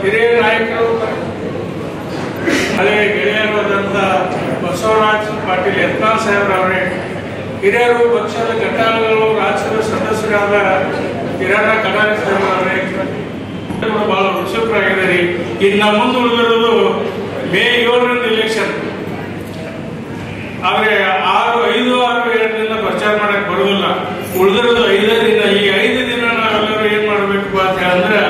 ಹಿರಿಯ ನಾಯಕರು ಹಳೆಯ ಗೆಳೆಯರಾದಂಥ ಬಸವರಾಜ ಪಾಟೀಲ್ ಯತ್ನಾಳ್ ಸಾಹೇಬ್ರವರೇ, ಹಿರಿಯರು ಪಕ್ಷದ ಘಟಕಗಳು ರಾಜ್ಯದ ಸದಸ್ಯರಾದ ಕಿರಣ ಕಡಾರಿ ಸಾಹೇಬ್ರವರೇ ಬಹಳ ಉತ್ಸುಕರಾಗಿದ್ದಾರೆ. ಇನ್ನು ಮುಂದೆ ಉಳಿದಿರೋದು ಮೇ 7ರಂದು ಎಲೆಕ್ಷನ್. ಆದರೆ 5-6-7ರಿಂದ ಪ್ರಚಾರ ಮಾಡಕ್ಕೆ ಬರೋದಿಲ್ಲ. ಉಳಿದಿರೋದು 5 ದಿನ. ಈ 5 ದಿನ ನಾವೆಲ್ಲರೂ ಏನ್ ಮಾಡಬೇಕು ಅಂತ ಹೇಳಿದ್ರೆ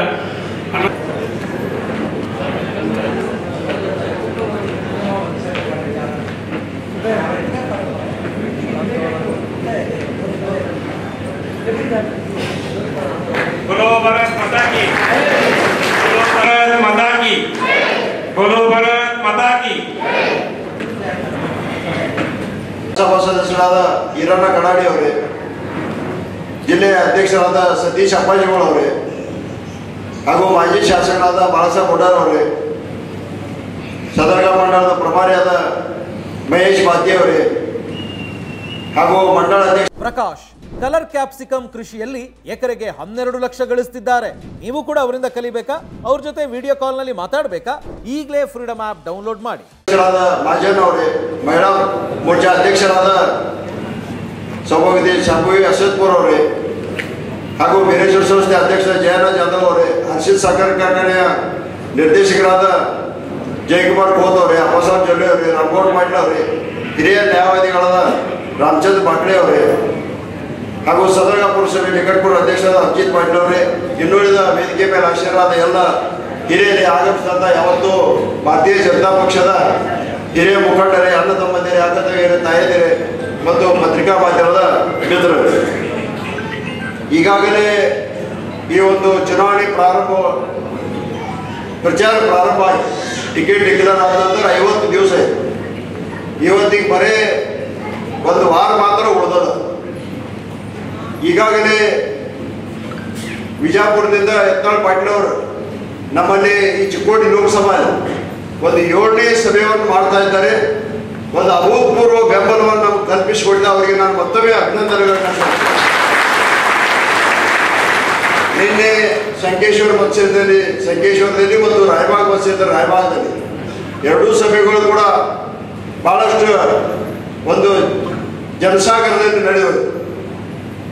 बोलो भारत माता की, बोलो भारत माता की, बोलो भारत माता की. ಸಭಾ ಸದಸ್ಯರಾದ ಈರಣ್ಣ ಕಡಾಡಿ ಅವರೇ, ಜಿಲ್ಲೆಯ ಅಧ್ಯಕ್ಷರಾದ ಸತೀಶ್ ಅಪ್ಪಾಜಿಗಳು ಅವರೇ, ಹಾಗೂ ಮಾಜಿ ಶಾಸಕರಾದ ಬಾಳಾಸಾಹೇಬ್ ಹುಡಾರ್ ಅವರೇ, ಸದರ್ಗ ಮಂಡಳದ ಪ್ರಭಾರಿಯಾದ ಮಹೇಶ್ ಬಾತಿ ಅವರೇ, ಹಾಗೂ ಮಂಡಳ ಅಧ್ಯಕ್ಷ ಪ್ರಕಾಶ್ ಕಲರ್ ಕ್ಯಾಪ್ಸಿಕಮ್ ಕೃಷಿಯಲ್ಲಿ ಎಕರೆಗೆ 12 ಲಕ್ಷ ಗಳಿಸ್ತಿದ್ದಾರೆ. ನೀವು ಕೂಡ ಅವರಿಂದ ಕಲಿಬೇಕಾ? ಅವ್ರ ಜೊತೆ ವಿಡಿಯೋ ಕಾಲ್ ನಲ್ಲಿ ಮಾತಾಡಬೇಕಾ? ಈಗಲೇ ಫ್ರೀಡಮ್ ಆಪ್ ಡೌನ್ಲೋಡ್ ಮಾಡಿ. ಮಾಜನ್ ಅವರೇ, ಮಹಿಳಾ ಮೋರ್ಚಾ ಅಧ್ಯಕ್ಷರಾದ ಸೌಭಾಗ್ಯದಿ ಶಾಂಭವಿ ಅಸದ್ಪುರ್ ಅವರೇ, ಹಾಗೂ ಬೀರೇಶ್ವರ ಸಂಸ್ಥೆ ಅಧ್ಯಕ್ಷ ಜಯರಾಜ್ ಯಾದವ್ ಅವರೇ, ಹರ್ಷಿತ್ ಸಹಕಾರ ಕಾರ್ಖಾನೆಯ ನಿರ್ದೇಶಕರಾದ ಜಯಕುಮಾರ್ ಖೋತ್ ಅವರೇ, ಅಪ್ಪಸಾಬ್ ಜೊಲ್ಲೆ ಅವರೇ, ರಾಮಗೌಡ ಪಾಟೀಲ್ ಅವರೇ, ಹಿರಿಯ ನ್ಯಾಯವಾದಿಗಳಾದ ರಾಮಚಂದ್ರ ಬಾಕ್ಡೆ ಅವರೇ, ಹಾಗೂ ಸದರ್ಗ ಪುರಸಭೆ ನಿಕಟಪುರ ಅಧ್ಯಕ್ಷರಾದ ಅಜಿತ್ ಪಾಟೀಲ್ ಅವರೇ, ಇನ್ನುಳಿದ ವೇದಿಕೆ ಮೇಲೆ ಆಶೀರ್ವಾದ ಎಲ್ಲ ಹಿರಿಯರೇ, ಆಗಮಿಸಿದಂಥ ಯಾವತ್ತೂ ಭಾರತೀಯ ಜನತಾ ಪಕ್ಷದ ಹಿರಿಯ ಮುಖಂಡರೇ, ಅಣ್ಣ ತಮ್ಮಂದಿರೇ, ಅಕ್ಕ ತಂಗಿಯರೇ, ತಾಯಂದಿರೇ ಮತ್ತು ಪತ್ರಿಕಾ ಮಾಧ್ಯಮದ ಮಿತ್ರರು, ಈಗಾಗಲೇ ಈ ಒಂದು ಚುನಾವಣೆ ಪ್ರಚಾರ ಪ್ರಾರಂಭ ಆಗಿ ಟಿಕೆಟ್ ಡಿಕ್ಲೇರ್ ಆದ ನಂತರ 50 ದಿವಸ ಆಯಿತು. ಇವತ್ತಿಗೆ ಬರೇ 1 ವಾರ ಮಾತ್ರ ಉಳಿದದ. ಈಗಾಗಲೇ ವಿಜಯಪುರದಿಂದ ಯತ್ನಾಳ್ ಪಾಟೀಲ್ ಅವರು ನಮ್ಮಲ್ಲಿ ಈ ಚಿಕ್ಕೋಡಿ ಲೋಕಸಭಾ ಒಂದು 7ನೇ ಸಭೆಯನ್ನು ಮಾಡ್ತಾ ಇದ್ದಾರೆ. ಒಂದು ಅಭೂತಪೂರ್ವ ಬೆಂಬಲವನ್ನು ನಮ್ಗೆ ಕಲ್ಪಿಸಿಕೊಟ್ಟ ಅವರಿಗೆ ನಾನು ಮತ್ತೊಮ್ಮೆ ಅಭಿನಂದನೆಗಳನ್ನು. ನಿನ್ನೆ ಸಂಕೇಶ್ವರದಲ್ಲಿ ಮತ್ತು ರಾಯಬಾಗ್ ಮತಕ್ಷೇತ್ರ ರಾಯಬಾಗದಲ್ಲಿ 2 ಸಭೆಗಳು ಕೂಡ ಬಹಳಷ್ಟು ಒಂದು ಜನಸಾಗರದಲ್ಲಿ ನಡೆಯುವುದು.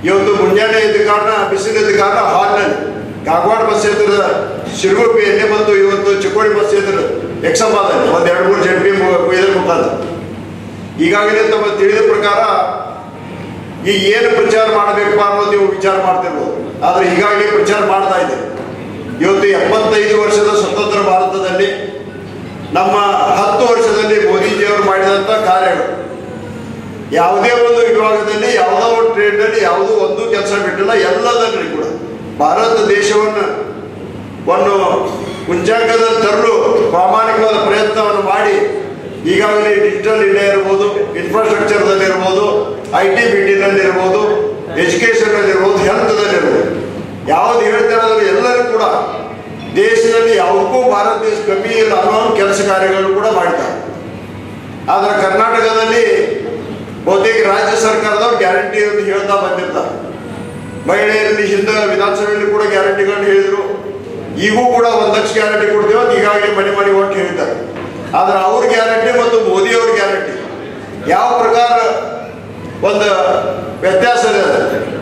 ಇವತ್ತು ಮುಂಜಾನೆ ಇದ್ದ ಕಾರಣ, ಬಿಸಿಲಿದ್ದ ಕಾರಣ ಹಾಲ್ನಲ್ಲಿ ಕಾಗವಾಡ ಮತಕ್ಷೇತ್ರದ ಶಿರಗುಪ್ಪಿಯಲ್ಲಿ ಮತ್ತು ಇವತ್ತು ಚಿಕ್ಕೋಡಿ ಮತಕ್ಷೇತ್ರದ ಎಕ್ಸಂಬಾದಲ್ಲಿ ಒಂದು 2-3 ಜಡ್ಪಿ ಇದರ ಮುಖಾಂತರ ಈಗಾಗಲೇ ತಮ್ಮ ತಿಳಿದ ಪ್ರಕಾರ ಈಗ ಏನು ಪ್ರಚಾರ ಮಾಡಬೇಕಪ್ಪ ಅನ್ನೋದು ನೀವು ವಿಚಾರ ಮಾಡ್ತಿರ್ಬೋದು. ಆದರೆ ಈಗಾಗಲೇ ಪ್ರಚಾರ ಮಾಡ್ತಾ ಇದೆ. ಇವತ್ತು 75 ವರ್ಷದ ಸ್ವತಂತ್ರ ಭಾರತದಲ್ಲಿ ನಮ್ಮ 10 ವರ್ಷದಲ್ಲಿ ಮೋದಿಜಿಯವರು ಮಾಡಿದಂಥ ಕಾರ್ಯಗಳು, ಯಾವುದೇ ಒಂದು ವಿಭಾಗದಲ್ಲಿ, ಯಾವುದೋ ಒಂದು ಟ್ರೇಡ್ನಲ್ಲಿ ಯಾವುದೋ ಒಂದು ಕೆಲಸ ಬಿಟ್ಟಿಲ್ಲ. ಎಲ್ಲದರಲ್ಲಿ ಕೂಡ ಭಾರತ ದೇಶವನ್ನು ಒಂದು ಉಂಚಾಂಕದಲ್ಲಿ ತರಲು ಪ್ರಾಮಾಣಿಕವಾದ ಪ್ರಯತ್ನವನ್ನು ಮಾಡಿ ಈಗಾಗಲೇ ಡಿಜಿಟಲ್ ಇಂಡಿಯಾ ಇರ್ಬೋದು, ಇನ್ಫ್ರಾಸ್ಟ್ರಕ್ಚರ್ದಲ್ಲಿ ಇರ್ಬೋದು, IT BTನಲ್ಲಿ ಇರ್ಬೋದು, ಎಜುಕೇಷನ್ನಲ್ಲಿ ಇರ್ಬೋದು, ಹೆಲ್ತ್ದಲ್ಲಿ ಇರ್ಬೋದು, ಯಾವುದು ಹೇಳ್ತಾರೆ ಎಲ್ಲರೂ ಕೂಡ ದೇಶದಲ್ಲಿ ಯಾವುದಕ್ಕೂ ಭಾರತ ದೇಶ ಕಮ್ಮಿ ಇಲ್ಲ ಅನ್ನೋ ಕೆಲಸ ಕಾರ್ಯಗಳು ಕೂಡ ಮಾಡ್ತಾರೆ. ಆದರೆ ಕರ್ನಾಟಕದಲ್ಲಿ ಬಹುತೇಕ ರಾಜ್ಯ ಸರ್ಕಾರದವ್ರು ಗ್ಯಾರಂಟಿ ಅಂತ ಹೇಳ್ತಾ ಬಂದಿರ್ತಾರೆ. ಮಹಿಳೆಯರಲ್ಲಿ ಹಿಂದೆ ವಿಧಾನಸಭೆಯಲ್ಲಿ ಕೂಡ ಗ್ಯಾರಂಟಿಗಳನ್ನು ಹೇಳಿದರು. ಈಗೂ ಕೂಡ 1 ಲಕ್ಷ ಗ್ಯಾರಂಟಿ ಕೊಡ್ತೀವಿ ಅಂತ ಈಗಾಗಲೇ ಮನೆ ಒಟ್ಟು ಹೇಳಿದ್ದಾರೆ. ಆದರೆ ಅವ್ರ ಗ್ಯಾರಂಟಿ ಮತ್ತು ಮೋದಿಯವ್ರ ಗ್ಯಾರಂಟಿ ಯಾವ ಪ್ರಕಾರ ಒಂದು ವ್ಯತ್ಯಾಸ ಇದೆ.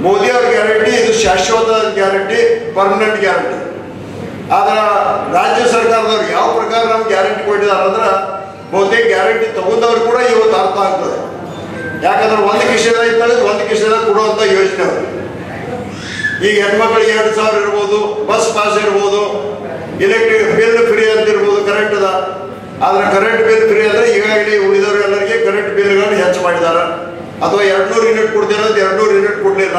ಮೋದಿಯವ್ರ ಗ್ಯಾರಂಟಿ ಇದು ಶಾಶ್ವತ ಗ್ಯಾರಂಟಿ, ಪರ್ಮನೆಂಟ್ ಗ್ಯಾರಂಟಿ. ಆದ್ರೆ ರಾಜ್ಯ ಸರ್ಕಾರದವ್ರು ಯಾವ ಪ್ರಕಾರ ನಮ್ಗೆ ಗ್ಯಾರಂಟಿ ಕೊಟ್ಟಿದ್ದಾರೆ ಅಂದ್ರೆ ಬಹುತೇಕ ಗ್ಯಾರಂಟಿ ತಗೊಂಡವ್ರು ಕೂಡ ಇವತ್ತು ಅರ್ಥ ಆಗ್ತದೆ. ಯಾಕಂದ್ರೆ 1 ಕಿಶೆದ ಇತ್ತಂದ್ರೆ 1 ಕಿಶೆದ ಕೊಡುವಂಥ ಯೋಜನೆ. ಈಗ ಹೆಣ್ಮಕ್ಳಿಗೆ 2,000 ಇರ್ಬೋದು, ಬಸ್ ಪಾಸ್ ಇರ್ಬೋದು, ಎಲೆಕ್ಟ್ರಿಕ್ ಬಿಲ್ ಫ್ರೀ ಅಂತ ಇರ್ಬೋದು, ಕರೆಂಟ್ ಅದ. ಆದರೆ ಕರೆಂಟ್ ಬಿಲ್ ಫ್ರೀ ಅಂದರೆ ಈಗಾಗಲೇ ಉಳಿದವರೆಲ್ಲರಿಗೆ ಕರೆಂಟ್ ಬಿಲ್ಗಳನ್ನು ಹೆಚ್ಚು ಮಾಡಿದ್ದಾರೆ. ಅಥವಾ 200 ಯೂನಿಟ್ ಕೊಡ್ತೇನೆ ಅಂತ 200 ಯೂನಿಟ್ ಕೊಡಲಿಲ್ಲ.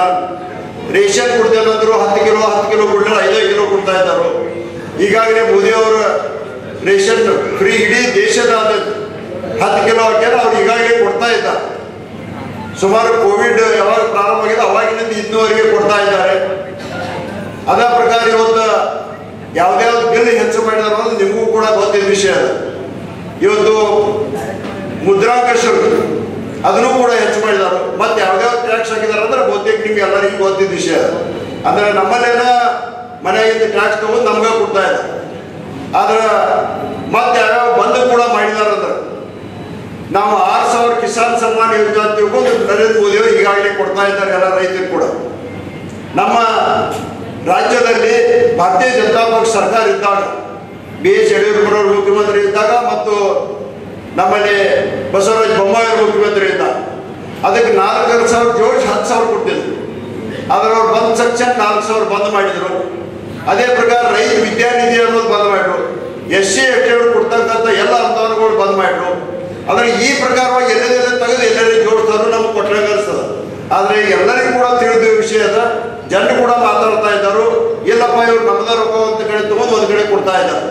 ರೇಷನ್ ಕೊಡ್ತೇನೆ ಅಂದರು 10 ಕಿಲೋ ಕೊಡಲಿಲ್ಲ, 5 ಕಿಲೋ ಕೊಡ್ತಾ ಇದ್ದಾರೆ. ಈಗಾಗಲೇ ಮೋದಿಯವರು ರೇಷನ್ ಫ್ರೀ ಇಡೀ ದೇಶದ 10 ಕಿಲೋ ಹಾಕ್ಯಾರ, ಅವ್ರು ಈಗಾಗಲೇ ಕೊಡ್ತಾ ಇದ್ದಾರೆ. ಸುಮಾರು ಕೋವಿಡ್ ಯಾವಾಗ ಪ್ರಾರಂಭ ಆಗಿದೆ ಅವಾಗಿನಿಂದ ಇನ್ನೂವರೆಗೆ ಕೊಡ್ತಾ ಇದ್ದಾರೆ. ಅದೇ ಪ್ರಕಾರ ಇವತ್ತು ಯಾವ್ದಾವ್ದು ಬಿಲ್ ಹೆಚ್ಚು ಮಾಡಿದಾರ ಅನ್ನೋದು ನಿಮಗೂ ಕೂಡ ಗೊತ್ತಿದ್ದ ವಿಷಯ ಅದ. ಇವತ್ತು ಮುದ್ರಾಂಕ ಶುಲ್ಕ ಅದನ್ನು ಕೂಡ ಹೆಚ್ಚು ಮಾಡಿದಾರು. ಮತ್ತೆ ಯಾವ್ಯಾವ ಟ್ಯಾಕ್ಸ್ ಹಾಕಿದಾರೆ ಅಂದ್ರೆ ಬಹುತೇಕ ನಿಮ್ಗೆ ಎಲ್ಲರಿಗೂ ಗೊತ್ತಿದ್ದ ವಿಷಯ. ಅಂದ್ರೆ ನಮ್ಮಲ್ಲೇನ ಮನೆಯಿಂದ ಟ್ಯಾಕ್ಸ್ ತಗೊಂಡು ನಮ್ಗೆ ಕೊಡ್ತಾ ಇದ್ದಾರೆ. ಆದ್ರೆ ಮತ್ತೆ ಯಾವ್ಯಾವ ಬಂದ್ ಕೂಡ ಮಾಡಿದಾರಂದ್ರೆ ನಾವು 6,000 ಕಿಸಾನ್ ಸನ್ಮಾನ್ ಯೋಜನೆ ಅಂತ ತಿಳ್ಕೊಂಡು ನರೇಂದ್ರ ಮೋದಿ ಅವರು ಈಗಾಗಲೇ ಕೊಡ್ತಾ ಇದ್ದಾರೆ ಎಲ್ಲ ರೈತರು ಕೂಡ. ನಮ್ಮ ರಾಜ್ಯದಲ್ಲಿ ಭಾರತೀಯ ಜನತಾ ಪಕ್ಷ ಸರ್ಕಾರ ಇದ್ದಾಗ BS ಯಡಿಯೂರಪ್ಪನವರು ಮುಖ್ಯಮಂತ್ರಿ ಇದ್ದಾಗ ಮತ್ತು ನಮ್ಮಲ್ಲಿ ಬಸವರಾಜ ಬೊಮ್ಮಾಯಿ ಅವರು ಮುಖ್ಯಮಂತ್ರಿ ಇದ್ದಾಗ ಅದಕ್ಕೆ 4,000 ಜೋಡಿಸಿ 10,000 ಕೊಟ್ಟಿದ್ರು. ಆದ್ರೆ ಅವ್ರು ಬಂದ್ ಸೆಕ್ಷನ್ 4,000 ಬಂದ್ ಮಾಡಿದ್ರು. ಅದೇ ಪ್ರಕಾರ ರೈತ ವಿದ್ಯಾನಿಧಿ ಅನ್ನೋದು ಬಂದ್ ಮಾಡಿದ್ರು. SC ST ಕೊಡ್ತಕ್ಕಂಥ ಎಲ್ಲ ಅನುದಾನಗಳು ಬಂದ್ ಮಾಡಿದ್ರು. ಆದರೆ ಈ ಪ್ರಕಾರವಾಗಿ ಎಲ್ಲೆಲ್ಲ ತೆಗೆದು ಎಲ್ಲೆಲ್ಲಿ ಜೋಡಿಸ್ತಾರೋ ನಮ್ಗೆ ಕೊಟ್ಟರೆ ಅನಿಸ್ತದೆ. ಆದರೆ ಎಲ್ಲರಿಗೂ ಕೂಡ ತಿಳಿದ ವಿಷಯ ಅದ. ಜನರು ಕೂಡ ಮಾತಾಡ್ತಾ ಇದ್ದಾರೆ, ಇಲ್ಲಪ್ಪ ಇವ್ರು ನಮ್ಮದ ರೊಕ್ಕ ಒಂದು ಕಡೆ ತಗೊಂಡು ಒಂದು ಕಡೆ ಕೊಡ್ತಾ ಇದ್ದಾರೆ.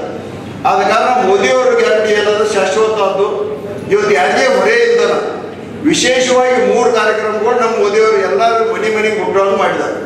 ಆದ ಕಾರಣ ಮೋದಿಯವ್ರ ಗ್ಯಾರಂಟಿ ಏನಾದರೂ ಶಾಶ್ವತವಾದ್ದು. ಇವತ್ತು ಯಾರಿಗೆ ಹೊರೆ ಇದ್ದಾರ ವಿಶೇಷವಾಗಿ 3 ಕಾರ್ಯಕ್ರಮಗಳು ನಮ್ಮ ಮೋದಿಯವರು ಎಲ್ಲರೂ ಮನೆಗೆ ಮುಟ್ಟುವಾಗ ಮಾಡಿದ್ದಾರೆ.